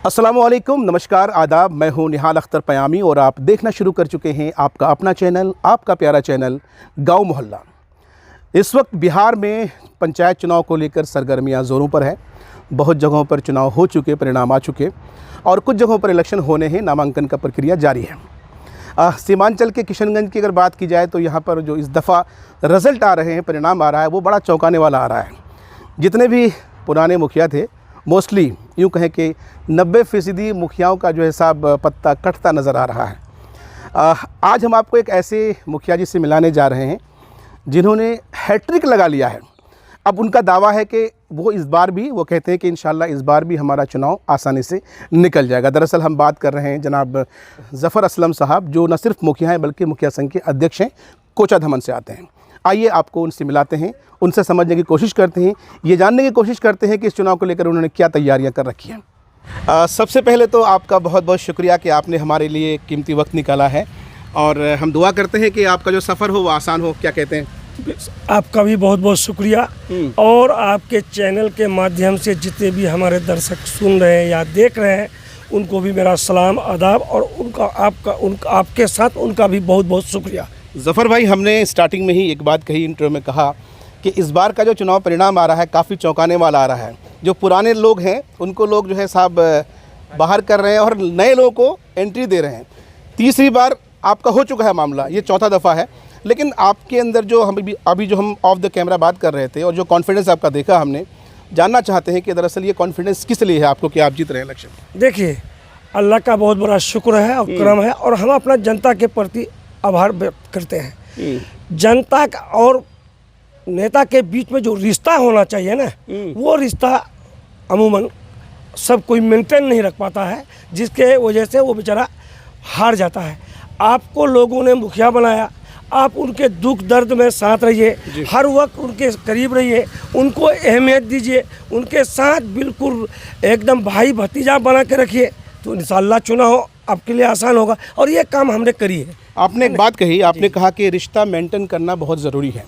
अस्सलामुअलैकुम, नमस्कार, आदाब। मैं हूं निहाल अख्तर पयामी और आप देखना शुरू कर चुके हैं आपका अपना चैनल, आपका प्यारा चैनल गांव मोहल्ला। इस वक्त बिहार में पंचायत चुनाव को लेकर सरगर्मियां ज़ोरों पर है। बहुत जगहों पर चुनाव हो चुके, परिणाम आ चुके और कुछ जगहों पर इलेक्शन होने हैं, नामांकन का प्रक्रिया जारी है। सीमांचल के किशनगंज की अगर बात की जाए तो यहाँ पर जो इस दफ़ा रिज़ल्ट आ रहे हैं, परिणाम आ रहा है, वो बड़ा चौंकाने वाला आ रहा है। जितने भी पुराने मुखिया थे, मोस्टली यूँ कहें कि 90% मुखियाओं का जो हिसाब पत्ता कटता नज़र आ रहा है। आज हम आपको एक ऐसे मुखिया जी से मिलाने जा रहे हैं जिन्होंने हैट्रिक लगा लिया है। अब उनका दावा है कि वो इस बार भी, वो कहते हैं कि इंशाल्लाह इस बार भी हमारा चुनाव आसानी से निकल जाएगा। दरअसल हम बात कर रहे हैं जनाब ज़फ़र असलम साहब, जो न सिर्फ मुखिया हैं बल्कि मुखिया संघ के अध्यक्ष हैं, कोचाधमन से आते हैं। आइए आपको उनसे मिलाते हैं, उनसे समझने की कोशिश करते हैं, ये जानने की कोशिश करते हैं कि इस चुनाव को लेकर उन्होंने क्या तैयारियां कर रखी हैं। सबसे पहले तो आपका बहुत बहुत शुक्रिया कि आपने हमारे लिए कीमती वक्त निकाला है और हम दुआ करते हैं कि आपका जो सफ़र हो वो आसान हो। क्या कहते हैं? आपका भी बहुत बहुत शुक्रिया। और आपके चैनल के माध्यम से जितने भी हमारे दर्शक सुन रहे हैं या देख रहे हैं, उनको भी मेरा सलाम, आदाब और आपके साथ उनका भी बहुत बहुत शुक्रिया। ज़फ़र भाई, हमने स्टार्टिंग में ही एक बात कही, इंटरव्यू में कहा कि इस बार का जो चुनाव परिणाम आ रहा है काफ़ी चौंकाने वाला आ रहा है। जो पुराने लोग हैं उनको लोग जो है साहब बाहर कर रहे हैं और नए लोगों को एंट्री दे रहे हैं। तीसरी बार आपका हो चुका है मामला, ये चौथा दफ़ा है। लेकिन आपके अंदर जो हम अभी जो हम ऑफ द कैमरा बात कर रहे थे और जो कॉन्फिडेंस आपका देखा, हमने जानना चाहते हैं कि दरअसल ये कॉन्फिडेंस किस लिए है आपको कि आप जीत रहे हैं इलेक्शन? देखिए, अल्लाह का बहुत बड़ा शुक्र है और करम है और हम अपना जनता के प्रति आभार व्यक्त करते हैं। जनता का और नेता के बीच में जो रिश्ता होना चाहिए ना, वो रिश्ता अमूमन सब कोई मेंटेन नहीं रख पाता है, जिसके वजह से वो बेचारा हार जाता है। आपको लोगों ने मुखिया बनाया, आप उनके दुख दर्द में साथ रहिए, हर वक्त उनके करीब रहिए, उनको अहमियत दीजिए, उनके साथ बिल्कुल एकदम भाई भतीजा बना के रखिए, तो इंशाअल्लाह चुनाव आपके लिए आसान होगा। और ये काम हमने करी है। आपने एक बात कही, आपने कहा कि रिश्ता मेंटेन करना बहुत ज़रूरी है।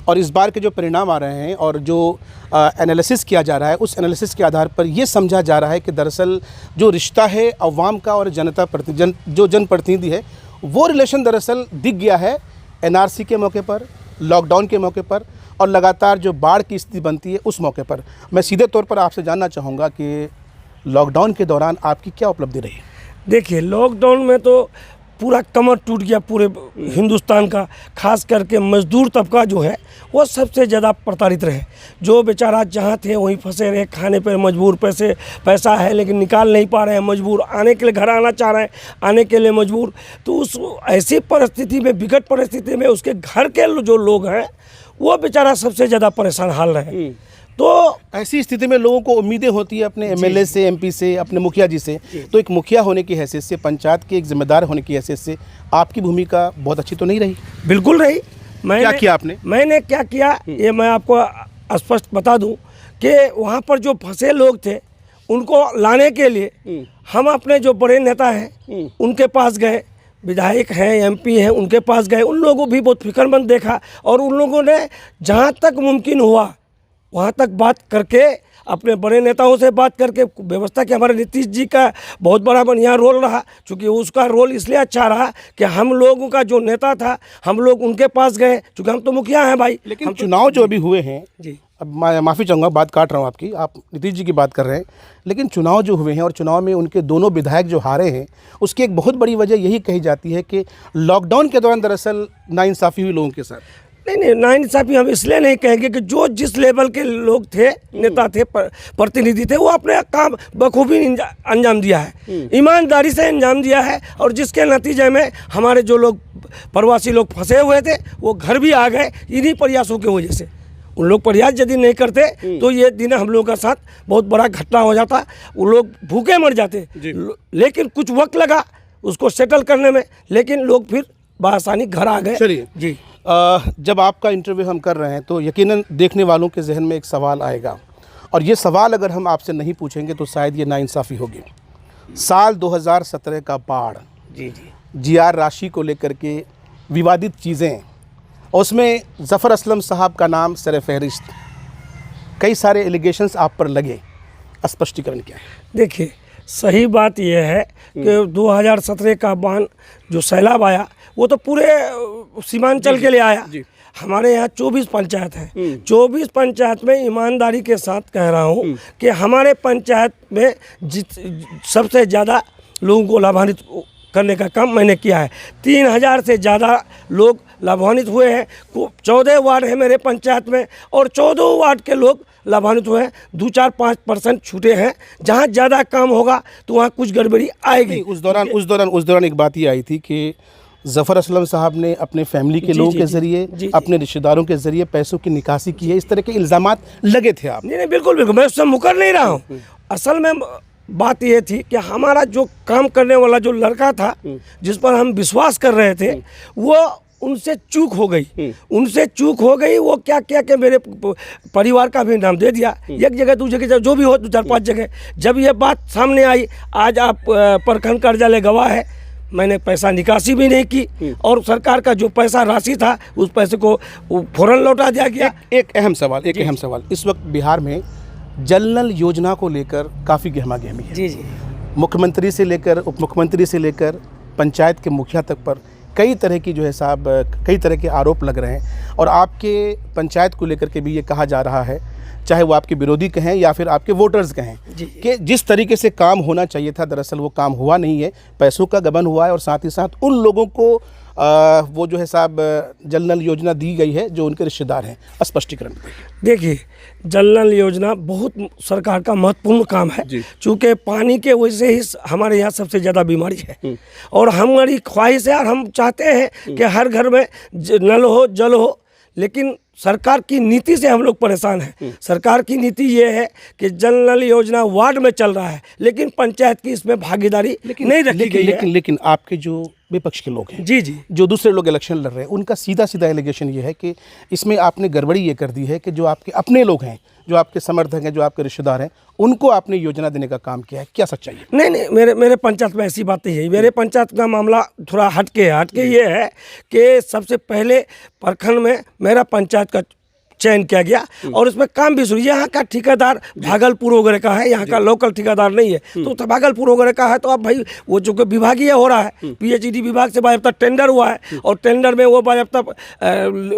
और इस बार के जो परिणाम आ रहे हैं और जो एनालिसिस किया जा रहा है, उस एनालिसिस के आधार पर ये समझा जा रहा है कि दरअसल जो रिश्ता है अवाम का और जनता जो जनप्रतिनिधि है, वो रिलेशन दरअसल दिख गया है NRC के मौके पर, लॉकडाउन के मौके पर और लगातार जो बाढ़ की स्थिति बनती है उस मौके पर। मैं सीधे तौर पर आपसे जानना चाहूँगा कि लॉकडाउन के दौरान आपकी क्या उपलब्धि रही? देखिए, लॉकडाउन में तो पूरा कमर टूट गया पूरे हिंदुस्तान का। खास करके मजदूर तबका जो है वो सबसे ज़्यादा प्रताड़ित रहे। जो बेचारा जहाँ थे वहीं फंसे रहे, खाने पर मजबूर, पैसा है लेकिन निकाल नहीं पा रहे हैं, मजबूर, आने के लिए घर आना चाह रहे हैं, आने के लिए मजबूर। तो उस ऐसी परिस्थिति में, विकट परिस्थिति में उसके घर के जो लोग हैं वो बेचारा सबसे ज़्यादा परेशान हाल रहे। तो ऐसी स्थिति में लोगों को उम्मीदें होती है अपने MLA से, MP से, अपने मुखिया जी से। तो एक मुखिया होने की हैसियत से, पंचायत के एक जिम्मेदार होने की हैसियत से आपकी भूमिका बहुत अच्छी तो नहीं रही? बिल्कुल रही। क्या किया आपने? मैंने क्या किया ये मैं आपको स्पष्ट बता दूं कि वहाँ पर जो फंसे लोग थे उनको लाने के लिए हम अपने जो बड़े नेता हैं उनके पास गए, विधायक हैं, MP हैं, उनके पास गए। उन लोगों को भी बहुत फिक्रमंद देखा और उन लोगों ने जहाँ तक मुमकिन हुआ वहाँ तक बात करके, अपने बड़े नेताओं से बात करके व्यवस्था की। हमारे नीतीश जी का बहुत बड़ा बढ़िया रोल रहा, क्योंकि उसका रोल इसलिए अच्छा रहा कि हम लोगों का जो नेता था हम लोग उनके पास गए, क्योंकि हम तो मुखिया हैं भाई। लेकिन चुनाव जो अभी हुए हैं जी, अब मैं माफ़ी चाहूँगा, बात काट रहा हूँ आपकी, आप नीतीश जी की बात कर रहे हैं, लेकिन चुनाव जो हुए हैं और चुनाव में उनके दोनों विधायक जो हारे हैं, उसकी एक बहुत बड़ी वजह यही कही जाती है कि लॉकडाउन के दौरान दरअसल नाइंसाफ़ी हुई लोगों के साथ। नहीं, नाइंसाफ़ी हम इसलिए नहीं कहेंगे कि जो जिस लेवल के लोग थे, नेता थे, प्रतिनिधि थे, वो अपने काम बखूबी अंजाम दिया है, ईमानदारी से अंजाम दिया है। और जिसके नतीजे में हमारे जो लोग प्रवासी लोग फंसे हुए थे वो घर भी आ गए इन्हीं प्रयासों की वजह से। उन लोग प्रयास यदि नहीं करते तो ये दिन हम लोगों का साथ बहुत बड़ा घटना हो जाता, वो लोग भूखे मर जाते। लेकिन कुछ वक्त लगा उसको सेटल करने में, लेकिन लोग फिर बआसानी घर आ गए। चलिए जी, जब आपका इंटरव्यू हम कर रहे हैं तो यकीनन देखने वालों के जहन में एक सवाल आएगा, और ये सवाल अगर हम आपसे नहीं पूछेंगे तो शायद ये नाइंसाफ़ी होगी। साल 2017 का बाढ़, GR राशि को लेकर के विवादित चीज़ें, उसमें ज़फ़र असलम साहब का नाम सर-ए-फ़हरिस्त, कई सारे एलिगेशंस आप पर लगे, स्पष्टीकरण क्या है? देखिए, सही बात यह है कि 2017 का बान जो सैलाब आया वो तो पूरे सीमांचल के लिए आया। हमारे यहाँ 24 पंचायत हैं। 24 पंचायत में ईमानदारी के साथ कह रहा हूँ कि हमारे पंचायत में सबसे ज़्यादा लोगों को लाभान्वित करने का काम मैंने किया है। 3000 से ज़्यादा लोग लाभान्वित हुए हैं। 14 वार्ड है मेरे पंचायत में और 14 वार्ड के लोग लाभान्वित हुए हैं। 2-4-5% छूटे हैं। जहाँ ज़्यादा काम होगा तो वहाँ कुछ गड़बड़ी आएगी। उस दौरान एक बात ये आई थी कि ज़फ़र असलम साहब ने अपने फैमिली के लोगों के ज़रिए, अपने रिश्तेदारों के ज़रिए पैसों की निकासी की है। इस तरह के इल्ज़ामात लगे थे आप? नहीं, बिल्कुल मैं उससे मुकर नहीं रहा हूँ। असल में बात ये थी कि हमारा जो काम करने वाला जो लड़का था जिस पर हम विश्वास कर रहे थे वो उनसे चूक हो गई। वो क्या किया कि मेरे परिवार का भी नाम दे दिया, एक जगह दूसरी जगह जो भी हो 2-4-5 जगह। जब ये बात सामने आई, आज आप प्रखंड कार्यालय गवाह है, मैंने पैसा निकासी भी नहीं की और सरकार का जो पैसा राशि था उस पैसे को फौरन लौटा दिया गया। एक अहम सवाल इस वक्त बिहार में जल नल योजना को लेकर काफ़ी गहमा-गहमी है। जी। मुख्यमंत्री से लेकर उप मुख्यमंत्री से लेकर पंचायत के मुखिया तक पर कई तरह की जो है साहब कई तरह के आरोप लग रहे हैं और आपके पंचायत को लेकर के भी ये कहा जा रहा है, चाहे वो आपके विरोधी कहें या फिर आपके वोटर्स कहें, कि जिस तरीके से काम होना चाहिए था दरअसल वो काम हुआ नहीं है, पैसों का गबन हुआ है और साथ ही साथ उन लोगों को वो जो है साहब जल नल योजना दी गई है जो उनके रिश्तेदार हैं। स्पष्टीकरण देखिए, जल नल योजना बहुत सरकार का महत्वपूर्ण काम है। चूँकि पानी के वजह से ही हमारे यहाँ सबसे ज़्यादा बीमारी है और हमारी ख्वाहिश है और हम चाहते हैं कि हर घर में नल हो, जल हो, लेकिन सरकार की नीति से हम लोग परेशान हैं। सरकार की नीति ये है कि जल नल योजना वार्ड में चल रहा है लेकिन पंचायत की इसमें भागीदारी नहीं रखी गई है। लेकिन आपके जो विपक्ष के लोग हैं, जी, जो दूसरे लोग इलेक्शन लड़ रहे हैं, उनका सीधा एलिगेशन ये है कि इसमें आपने गड़बड़ी ये कर दी है कि जो आपके अपने लोग हैं, जो आपके समर्थक हैं, जो आपके रिश्तेदार हैं, उनको आपने योजना देने का काम किया है। क्या सच्चाई है? नहीं, मेरे पंचायत में ऐसी बात नहीं है। मेरे पंचायत का मामला थोड़ा हटके ये है कि सबसे पहले प्रखंड में मेरा पंचायत का चयन किया गया और उसमें काम भी शुरू। यहाँ का ठेकेदार भागलपुर वगैरह का है, यहाँ का लोकल ठेकेदार नहीं है। तो भागलपुर वगैरह का है तो अब भाई वो जो विभागीय हो रहा है, PHED विभाग से बाज़ाब्ता टेंडर हुआ है और टेंडर में वो बाज़ाब्ता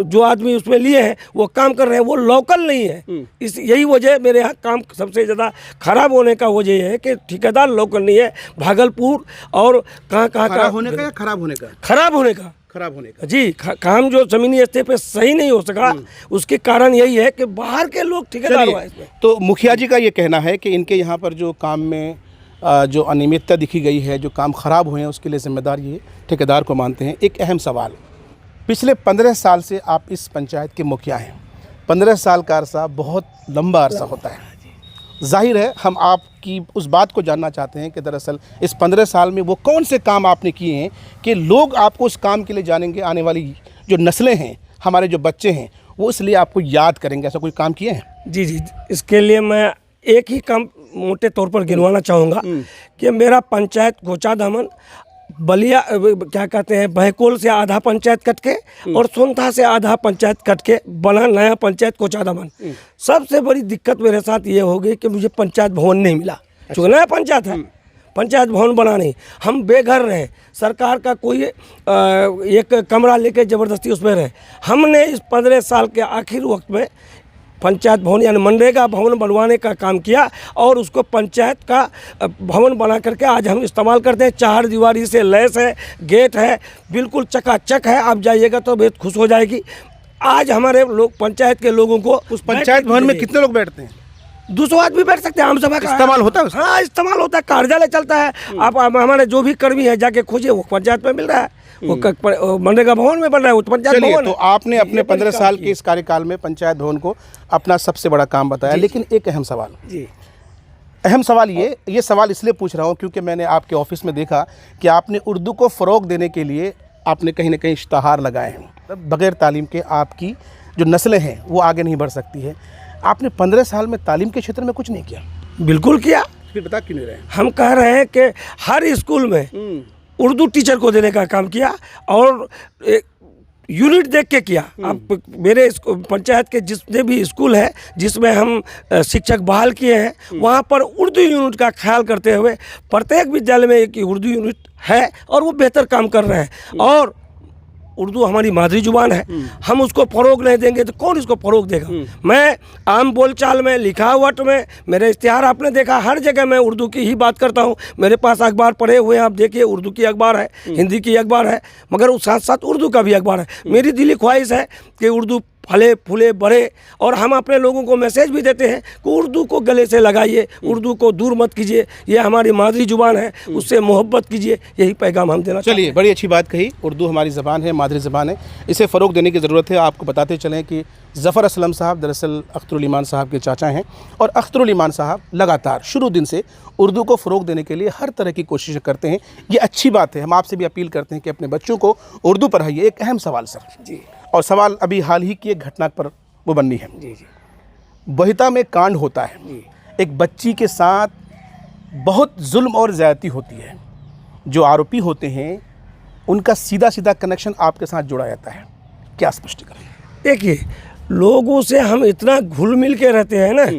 जो आदमी उसमें लिए हैं वो काम कर रहे हैं, वो लोकल नहीं है। यही वजह मेरे यहाँ काम सबसे ज़्यादा खराब होने का वजह ये है कि ठेकेदार लोकल नहीं है। भागलपुर और कहाँ खराब होने का जी, काम जो जमीनी स्तर पे सही नहीं हो सका, उसके कारण यही है कि बाहर के लोग ठेकेदार हुआ इसमें। तो मुखिया जी का ये कहना है कि इनके यहाँ पर जो काम में जो अनियमितता दिखी गई है, जो काम खराब हुए हैं, उसके लिए जिम्मेदार ये ठेकेदार को मानते हैं। एक अहम सवाल, पिछले 15 साल से आप इस पंचायत के मुखिया हैं। 15 साल का अरसा बहुत लंबा अरसा होता है। जाहिर है हम आपकी उस बात को जानना चाहते हैं कि दरअसल इस 15 साल में वो कौन से काम आपने किए हैं कि लोग आपको उस काम के लिए जानेंगे, आने वाली जो नस्लें हैं, हमारे जो बच्चे हैं, वो इसलिए आपको याद करेंगे। ऐसा कोई काम किए हैं? जी, इसके लिए मैं एक ही काम मोटे तौर पर गिनवाना चाहूँगा कि मेरा पंचायत गोचा दामन बलिया क्या कहते हैं बहकोल से आधा पंचायत कट के और सोनथा से आधा पंचायत कट के बना नया पंचायत कोचा दामन। सबसे बड़ी दिक्कत मेरे साथ ये हो गई कि मुझे पंचायत भवन नहीं मिला। जो नया पंचायत है, पंचायत भवन बना नहीं, हम बेघर रहे। सरकार का कोई एक कमरा लेके ज़बरदस्ती उसमें रहे। हमने इस 15 साल के आखिर वक्त में पंचायत भवन यानी मनरेगा भवन बनवाने का काम किया और उसको पंचायत का भवन बना करके आज हम इस्तेमाल करते हैं। 4 दीवारी से लैस है, गेट है, बिल्कुल चकाचक है। आप जाइएगा तो बेहद खुश हो जाएगी। आज हमारे लोग पंचायत के लोगों को उस पंचायत भवन में कितने लोग बैठते हैं? 200 आदमी बैठ सकते हैं। आम सभा का इस्तेमाल होता है? हाँ, इस्तेमाल होता है, कार्यालय चलता है। आप हमारे जो भी कर्मी है जाके खोजिए, वो पंचायत में मिल रहा है, वो मनरेगा भवन में बन रहा है, वो पंचायत भवन। तो आपने अपने 15 साल के इस कार्यकाल में पंचायत भवन को अपना सबसे बड़ा काम बताया। लेकिन एक अहम सवाल ये सवाल इसलिए पूछ रहा हूँ क्योंकि मैंने आपके ऑफिस में देखा कि आपने उर्दू को फ़रोग देने के लिए आपने कहीं ना कहीं इश्तहार लगाए हैं। बग़ैर तालीम के आपकी जो नस्लें हैं वो आगे नहीं बढ़ सकती है। आपने 15 साल में तालीम के क्षेत्र में कुछ नहीं किया? बिल्कुल किया। फिर बता क्यों नहीं रहे? हम कह रहे हैं कि हर स्कूल में उर्दू टीचर को देने का काम किया और यूनिट देख के किया। अब मेरे पंचायत के जितने भी स्कूल है जिसमें हम शिक्षक बहाल किए हैं, वहाँ पर उर्दू यूनिट का ख्याल करते हुए प्रत्येक विद्यालय में एक उर्दू यूनिट है और वो बेहतर काम कर रहे हैं। और उर्दू हमारी मादरी जुबान है, हम उसको फ़रोग नहीं देंगे तो कौन इसको फ़रोग देगा। मैं आम बोलचाल में, लिखावट में, मेरे इश्तिहार आपने देखा, हर जगह मैं उर्दू की ही बात करता हूँ। मेरे पास अखबार पढ़े हुए हैं, आप देखिए उर्दू की अखबार है, हिंदी की अखबार है, मगर उस साथ साथ उर्दू का भी अखबार है। मेरी दिली ख्वाहिश है कि उर्दू फले फूले बढ़े, और हम अपने लोगों को मैसेज भी देते हैं कि उर्दू को गले से लगाइए, उर्दू को दूर मत कीजिए, ये हमारी मादरी जुबान है, उससे मोहब्बत कीजिए, यही पैगाम हम देना चाहते हैं। चलिए, बड़ी अच्छी बात कही। उर्दू हमारी ज़बान है, मादरी ज़बान है, इसे फ़रोग देने की ज़रूरत है। आपको बताते चलें कि ज़फ़र असलम साहब दरअसल अख्तरुल ईमान साहब के चाचा हैं, और अख्तरुल ईमान साहब लगातार शुरू दिन से उर्दू को फ़रोग देने के लिए हर तरह की कोशिश करते हैं। ये अच्छी बात है। हम आपसे भी अपील करते हैं कि अपने बच्चों को उर्दू पढ़ाइए। एक अहम सवाल सर जी, और सवाल अभी हाल ही की एक घटना पर वो बननी है। जी जी बहिता में कांड होता है, एक बच्ची के साथ बहुत जुल्म और ज़्यादती होती है। जो आरोपी होते हैं उनका सीधा सीधा कनेक्शन आपके साथ जोड़ा जाता है। क्या स्पष्टीकरण? देखिए, लोगों से हम इतना घुल मिल के रहते हैं ना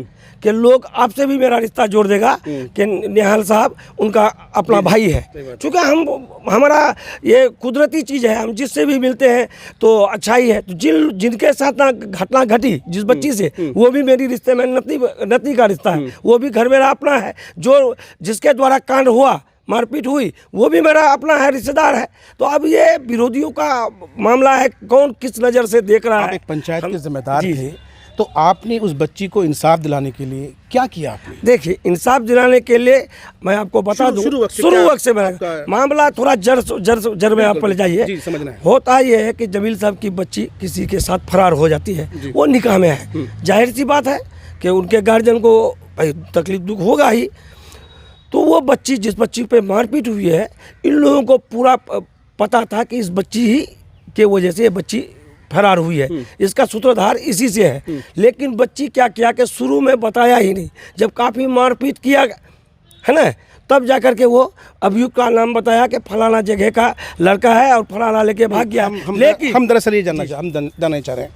कि लोग आपसे भी मेरा रिश्ता जोड़ देगा कि निहाल साहब उनका अपना भाई है। चूँकि हमारा ये कुदरती चीज़ है, हम जिससे भी मिलते हैं तो अच्छा ही है। तो जिनके साथ ना घटना घटी जिस बच्ची से, वो भी मेरी रिश्ते में नतनी का रिश्ता है, वो भी घर मेरा अपना है। जो जिसके द्वारा कांड हुआ, मारपीट हुई, वो भी मेरा अपना है, रिश्तेदार है। तो अब ये विरोधियों का मामला है, कौन किस नज़र से देख रहा है। एक पंचायत के जिम्मेदार थे, तो आपने उस बच्ची को इंसाफ दिलाने के लिए क्या किया आपने? देखिए, इंसाफ दिलाने के लिए मैं आपको बता दूं, शुरू वक्त से मामला थोड़ा जड़ में आप पड़ जाइए। होता ये है कि जमील साहब की बच्ची किसी के साथ फरार हो जाती है, वो निकाह में है। जाहिर सी बात है कि उनके गार्जियन को तकलीफ दुख होगा ही। तो वो बच्ची, जिस बच्ची पे मारपीट हुई है, इन लोगों को पूरा पता था कि इस बच्ची ही के वजह से ये बच्ची फरार हुई है, इसका सूत्रधार इसी से है। लेकिन बच्ची क्या किया कि शुरू में बताया ही नहीं। जब काफ़ी मारपीट किया है ना, तब जाकर के वो अभियुक्त का नाम बताया कि फलाना जगह का लड़का है और फलाना लेके भाग गया। लेकिन हम दरअसल ये जानना चाह रहे हैं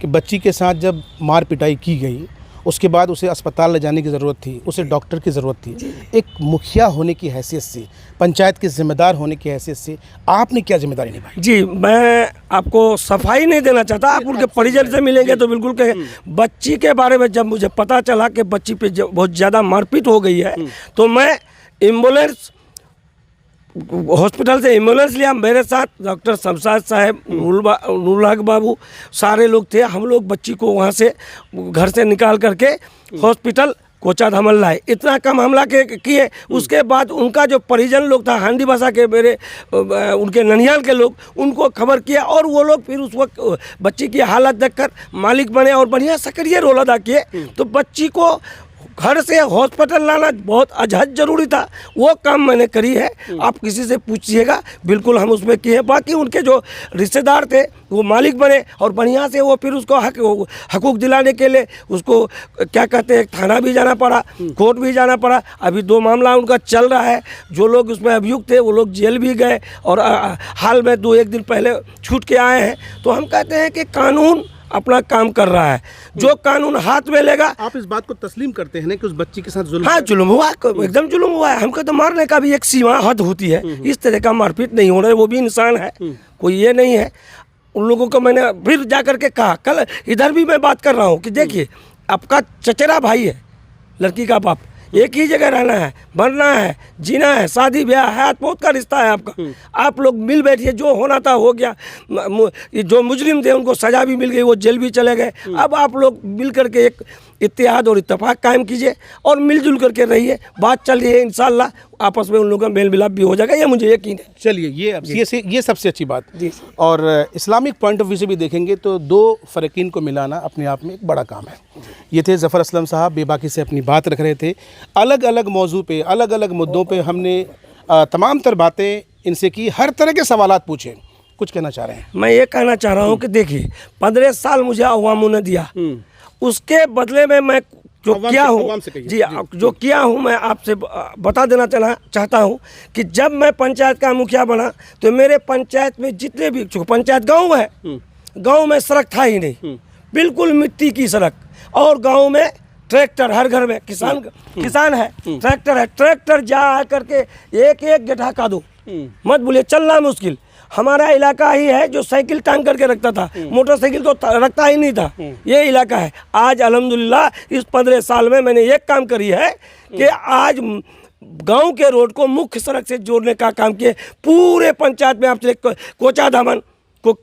कि बच्ची के साथ जब मार पिटाई की गई, उसके बाद उसे अस्पताल ले जाने की ज़रूरत थी, उसे डॉक्टर की ज़रूरत थी। एक मुखिया होने की हैसियत से, पंचायत के ज़िम्मेदार होने की हैसियत से आपने क्या जिम्मेदारी निभाई? जी, मैं आपको सफाई नहीं देना चाहता, आप उनके परिजन से मिलेंगे तो बिल्कुल कहें। बच्ची के बारे में जब मुझे पता चला कि बच्ची पे बहुत ज़्यादा मारपीट हो गई है, तो मैं एम्बुलेंस, हॉस्पिटल से एम्बुलेंस लिया। मेरे साथ डॉक्टर शमशाद साहब, नूरुल हक बाबू, सारे लोग थे। हम लोग बच्ची को वहाँ से घर से निकाल करके हॉस्पिटल कोचा धमल लाए। इतना कम हमला किए। उसके बाद उनका जो परिजन लोग था, हांडी भाषा के मेरे उनके ननिहाल के लोग, उनको खबर किया, और वो लोग फिर उस वक्त बच्ची की हालत देखकर मालिक बने और बढ़िया सक्रिय रोल अदा किए। तो बच्ची को घर से हॉस्पिटल लाना बहुत अजहद ज़रूरी था, वो काम मैंने करी है। आप किसी से पूछिएगा, बिल्कुल हम उसमें किए। बाकी उनके जो रिश्तेदार थे वो मालिक बने, और बढ़िया से वो फिर उसको हकूक़ दिलाने के लिए उसको क्या कहते हैं, थाना भी जाना पड़ा, कोर्ट भी जाना पड़ा। अभी 2 मामला उनका चल रहा है। जो लोग उसमें अभियुक्त थे वो लोग जेल भी गए, और हाल में 2-1 दिन पहले छूट के आए हैं। तो हम कहते हैं कि कानून अपना काम कर रहा है, जो कानून हाथ में लेगा। आप इस बात को तस्लीम करते हैं ना कि उस बच्ची के साथ जुल्म? हाँ, जुल्म हुआ, एकदम जुल्म हुआ है। हमको तो मारने का भी एक सीमा हद होती है, इस तरह का मारपीट नहीं हो रहा है। वो भी इंसान है, कोई ये नहीं है। उन लोगों को मैंने फिर जा कर के कहा, कल इधर भी मैं बात कर रहा हूँ कि देखिए, आपका चचेरा भाई है, लड़की का बाप, एक ही जगह रहना है, बनना है, जीना है, शादी ब्याह है, मौत का रिश्ता है आपका। आप लोग मिल बैठिए, जो होना था हो गया। जो मुजरिम थे उनको सज़ा भी मिल गई, वो जेल भी चले गए। अब आप लोग मिल करके एक इत्तेहाद और इत्तेफाक कायम कीजिए और मिलजुल करके रहिए। बात चल रही है, इंशाल्लाह आपस में उन लोगों का मेल मिलाप भी हो जाएगा, ये मुझे यकीन है। चलिए, ये सबसे अच्छी बात। और इस्लामिक पॉइंट ऑफ व्यू से भी देखेंगे तो 2 फ़रकीन को मिलाना अपने आप में एक बड़ा काम है। ये थे ज़फ़र असलम साहब, बेबाकी से अपनी बात रख रहे थे। अलग अलग मौजू पे, अलग अलग मुद्दों पे हमने तमाम तर बातें इनसे की, हर तरह के सवालात पूछे। कुछ कहना चाह रहे हैं? मैं ये कहना चाह रहा हूँ कि देखिए, 15 साल मुझे अवामों ने दिया, उसके बदले में मैं जो अवाम किया से- हूँ अवाम से कहिए। जी, जो किया हूँ मैं आपसे बता देना चाहता हूँ कि जब मैं पंचायत का मुखिया बना तो मेरे पंचायत में जितने भी, चूँकि पंचायत गाँव है, गाँव में सड़क था ही नहीं, बिल्कुल मिट्टी की सड़क, और गाँव में ट्रैक्टर हर घर में, किसान है, ट्रैक्टर है, ट्रैक्टर जा करके एक एक गड्ढा का दो, मत बोलिए चलना मुश्किल। हमारा इलाका ही है जो साइकिल टांग करके रखता था, मोटरसाइकिल तो रखता ही नहीं था, ये इलाका है। आज अल्हम्दुलिल्लाह इस 15 साल में मैंने एक काम करी है कि आज गांव के रोड को मुख्य सड़क से जोड़ने का काम किए। पूरे पंचायत में आपसे कोचा धामन को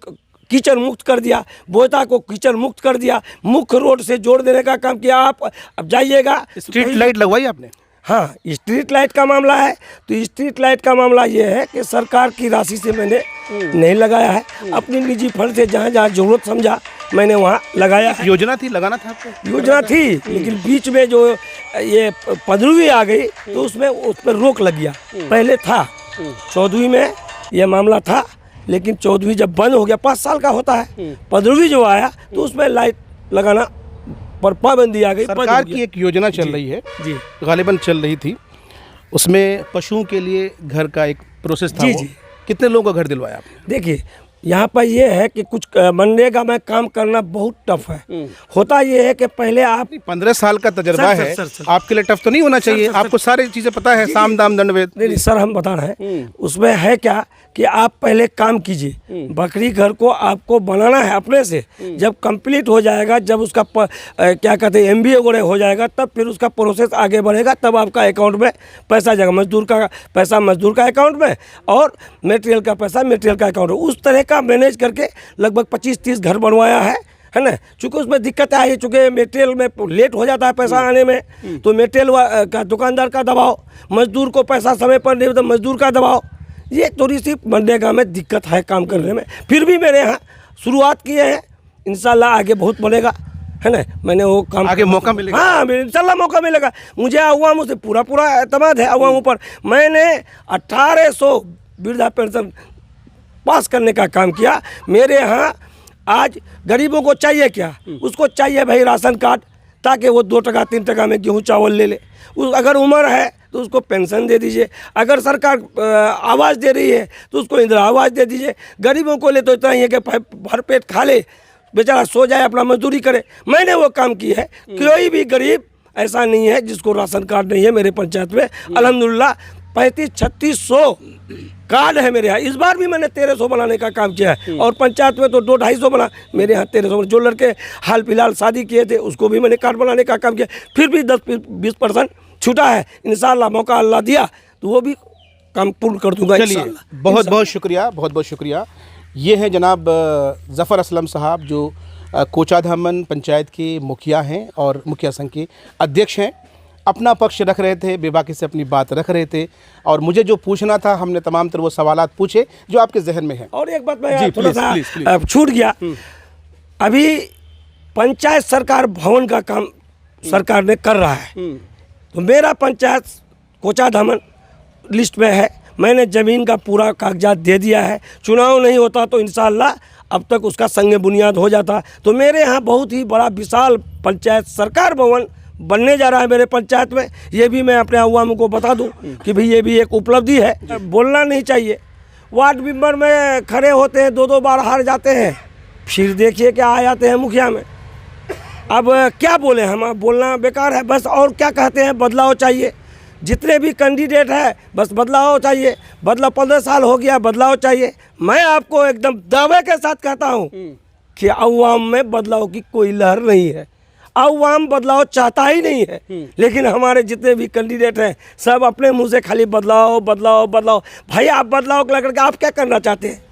कीचड़ मुक्त कर दिया, बोयता को कीचड़ मुक्त कर दिया, मुख्य रोड से जोड़ देने का काम किया। आप अब जाइएगा, स्ट्रीट लाइट लगवाई आपने? हाँ, स्ट्रीट लाइट का मामला है तो स्ट्रीट लाइट का मामला ये है कि सरकार की राशि से मैंने नहीं लगाया है, अपनी निजी फंड से जहाँ जहाँ जरूरत समझा मैंने वहाँ लगाया है। योजना थी, लगाना था आपको? योजना थी, लेकिन बीच में जो ये 15वीं आ गई तो उसमें उस पर रोक लग गया। पहले था 14वीं में ये मामला था, लेकिन 14वीं जब बंद हो गया, 5 साल का होता है, 15वीं जो आया तो उसमें लाइट लगाना पर पाबंदी आ गई। सरकार की एक योजना चल रही है जी, गालिबन चल रही थी, उसमें पशुओं के लिए घर का एक प्रोसेस था। जी, वो जी। कितने लोगों का घर दिलवाया आपने? देखिए यहाँ पर ये है कि कुछ मनरेगा में काम करना बहुत टफ है। होता ये है कि पहले आप 15 साल का तजर्बा सर, है, सर, सर। आपके लिए टफ तो नहीं होना चाहिए? सर। आपको सारी चीजें पता है, साम दाम दंड भेद। नहीं सर, हम बता रहे हैं उसमें है क्या कि आप पहले काम कीजिए। बकरी घर को आपको बनाना है अपने से, जब कंप्लीट हो जाएगा, जब उसका क्या कहते हैं MBA वगैरह हो जाएगा, तब फिर उसका प्रोसेस आगे बढ़ेगा, तब आपका अकाउंट में पैसा जाएगा। मजदूर का पैसा मजदूर का अकाउंट में और मटेरियल का पैसा मटेरियल का अकाउंट में। उस तरह का मैनेज करके लगभग 25-30 घर बनवाया है ना। चूँकि उसमें दिक्कत आई, चूँकि मटेरियल में लेट हो जाता है पैसा आने में, तो मटेरियल का दुकानदार का दबाव, मजदूर को पैसा समय पर नहीं, तो मजदूर का दबाव, ये थोड़ी सी मनरेगा में दिक्कत है काम करने में। फिर भी मेरे यहाँ शुरुआत किए हैं, इंशाल्लाह आगे बहुत बनेगा, है ना। मैंने वो काम आगे मौका मिलेगा? हाँ, इंशाल्लाह मौका मिलेगा। मुझे अवामों से पूरा एतमाद है, अवामों पर। मैंने 1800 वृद्धा पेंशन पास करने का काम किया। मेरे यहाँ आज गरीबों को चाहिए क्या? उसको चाहिए भाई राशन कार्ड, ताकि वो 2 टका 3 टका में गेहूँ चावल ले ले। अगर उम्र है तो उसको पेंशन दे दीजिए। अगर सरकार आवास दे रही है तो उसको इंदिरा आवास दे दीजिए। गरीबों को ले तो इतना ही है कि भर पेट खा ले, बेचारा सो जाए, अपना मजदूरी करे। मैंने वो काम की है। कोई भी गरीब ऐसा नहीं है जिसको राशन कार्ड नहीं है मेरे पंचायत में। अल्हम्दुलिल्लाह 3500-3600 कार्ड है मेरे यहाँ। इस बार भी मैंने 1300 बनाने का काम किया है, और पंचायत में तो 200-250 बना, मेरे यहाँ 1300। जो लड़के हाल फिलहाल शादी किए थे उसको भी मैंने कार्ड बनाने का काम किया। फिर भी 10-20% छूटा है। इंशाल्लाह मौका अल्लाह दिया तो वो भी काम पूर्ण कर दूंगा। चलिए, बहुत बहुत शुक्रिया, बहुत बहुत शुक्रिया। ये हैं जनाब ज़फ़र असलम साहब, जो कोचा धामन पंचायत के मुखिया हैं और मुखिया संघ के अध्यक्ष हैं। अपना पक्ष रख रहे थे, बेबाकी से अपनी बात रख रहे थे, और मुझे जो पूछना था हमने तमाम तर वो सवालात पूछे जो आपके जहन में हैं। और एक बात मैं जी, थोड़ा प्लीज़, सा प्लीज़, प्लीज़। छूट गया। अभी पंचायत सरकार भवन का काम सरकार ने कर रहा है, तो मेरा पंचायत कोचा धामन लिस्ट में है। मैंने ज़मीन का पूरा कागजात दे दिया है। चुनाव नहीं होता तो इंशाल्लाह अब तक उसका संग बुनियाद हो जाता। तो मेरे यहाँ बहुत ही बड़ा विशाल पंचायत सरकार भवन बनने जा रहा है मेरे पंचायत में। ये भी मैं अपने अवाम को बता दूं कि भाई ये भी एक उपलब्धि है। बोलना नहीं चाहिए। वार्ड मेंबर में खड़े होते हैं, 2-2 बार हार जाते हैं, फिर देखिए क्या आ जाते हैं मुखिया में। अब क्या बोले हम, अब बोलना बेकार है। बस और क्या कहते हैं, बदलाव चाहिए। जितने भी कैंडिडेट है बस बदलाव चाहिए। बदलाव 15 साल हो गया, बदलाव चाहिए। मैं आपको एकदम दावे के साथ कहता हूँ कि अवाम में बदलाव की कोई लहर नहीं है। अवाम बदलाव चाहता ही नहीं है। लेकिन हमारे जितने भी कैंडिडेट हैं सब अपने मुंह से खाली बदलाव बदलाव बदलाव। भाई आप बदलाव को लेकर के आप क्या करना चाहते हैं?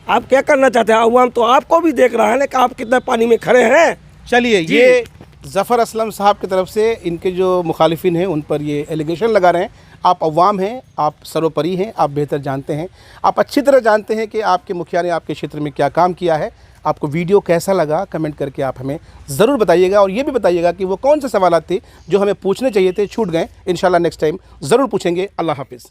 आप क्या करना चाहते हैं? अवाम तो आपको भी देख रहा है ना कि आप कितने पानी में खड़े हैं। चलिए, ये ज़फ़र असलम साहब की तरफ से इनके जो मुखालिफिन हैं उन पर ये एलिगेशन लगा रहे हैं। आप अवाम हैं, आप सर्वोपरि हैं, आप बेहतर जानते हैं, आप अच्छी तरह जानते हैं कि आपके मुखिया ने आपके क्षेत्र में क्या काम किया है। आपको वीडियो कैसा लगा कमेंट करके आप हमें ज़रूर बताइएगा, और ये भी बताइएगा कि वो कौन से सवाल थे जो हमें पूछने चाहिए थे, छूट गए। इंशाल्लाह नेक्स्ट टाइम ज़रूर पूछेंगे। अल्लाह हाफ़िज़।